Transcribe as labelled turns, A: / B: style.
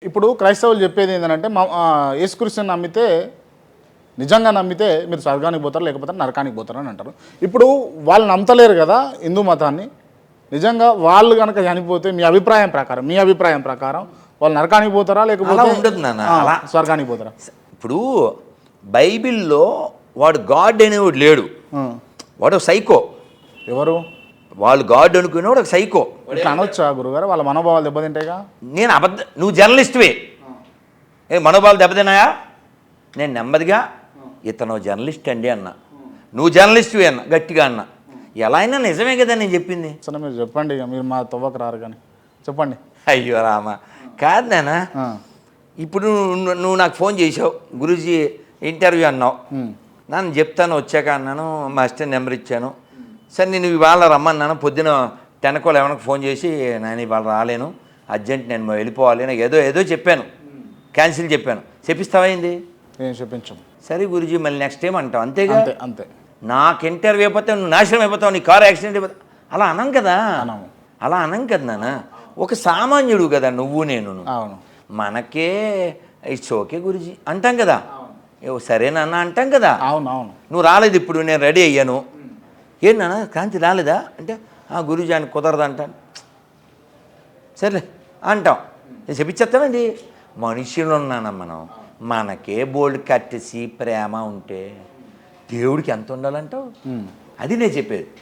A: ఇప్పుడు క్రైస్తవులు చెప్పేది ఏంటంటే యేసుక్రీస్తుని నమ్మితే నిజంగా నమ్మితే మీరు స్వర్గానికి పోతారు, లేకపోతే నరకానికి పోతారు అని అంటారు. ఇప్పుడు వాళ్ళు నమ్మతలేరు కదా హిందూ మతాన్ని. నిజంగా వాళ్ళు కనుక చనిపోతే మీ అభిప్రాయం ప్రకారం వాళ్ళు నరకానికి పోతారా, లేకపోతే
B: ఉండదు నాన్న, అలా
A: స్వర్గానికి పోతారా?
B: ఇప్పుడు బైబిల్లో వాడు గాడ్ అనేవాడు లేడు, వాడు సైకో.
A: ఎవరు
B: వాళ్ళు గాడ్ అనుకునేవాడు ఒక సైకో.
A: ఇట్లా అనొచ్చా గురుగారు? వాళ్ళ మనోభావాలు దెబ్బతింటాయిగా.
B: నేను నువ్వు జర్నలిస్ట్వే, మనోభావాలు దెబ్బతిన్నాయా? నేను నెమ్మదిగా ఇతను జర్నలిస్ట్ అండి అన్న, నువ్వు జర్నలిస్ట్వే అన్న, గట్టిగా అన్న. ఎలా అయినా నిజమే కదా నేను చెప్పింది.
A: సరే మీరు చెప్పండి, ఇక మీరు మా తవ్వకు రారు కానీ చెప్పండి.
B: అయ్యో రామ, కాదు నాన్న. ఇప్పుడు నువ్వు నాకు ఫోన్ చేసావు, గురూజీ ఇంటర్వ్యూ అన్నావు, నన్ను చెప్తాను వచ్చాక అన్నాను, మా అసిస్టెంట్ నెంబర్ ఇచ్చాను. సరే నేను ఇవాళ రమ్మన్నాను, పొద్దున 10 or 11 ఫోన్ చేసి నేను ఇవాళ రాలేను, అర్జెంట్, నేను వెళ్ళిపోవాలి, నాకు ఏదో చెప్పాను, క్యాన్సిల్ చెప్పాను. చెప్పిస్తావా ఏంది?
A: నేను చెప్పించాం.
B: సరే గురూజీ మళ్ళీ నెక్స్ట్ టైం అంటావు, అంతేగా.
A: అంతే.
B: నాకు ఇంటర్వ్యూ అయిపోతే నువ్వు నాశనం అయిపోతావు, నీ కారు యాక్సిడెంట్ అయిపోతావు, అలా అనం కదా. అలా అనం కదా నాన్న, ఒక సామాన్యుడు కదా నువ్వు నేను.
A: అవును,
B: మనకే ఇట్స్ ఓకే గురూజీ అంటాం కదా, సరేనన్నా అంటాం కదా.
A: అవును అవును.
B: నువ్వు రాలేదు, ఇప్పుడు నేను రెడీ అయ్యాను, ఏం నాన్న క్రాంతి రాలేదా అంటే, గురూజీ ఆయన కుదరదు అంటాను. సరే అంటాం, నేను చెప్పించేస్తానండి. మనుషులు ఉన్నాను మనం, మనకే బోల్డ్ కట్టేసి ప్రేమ ఉంటే దేవుడికి ఎంత ఉండాలంటావు? అది నేను చెప్పేది.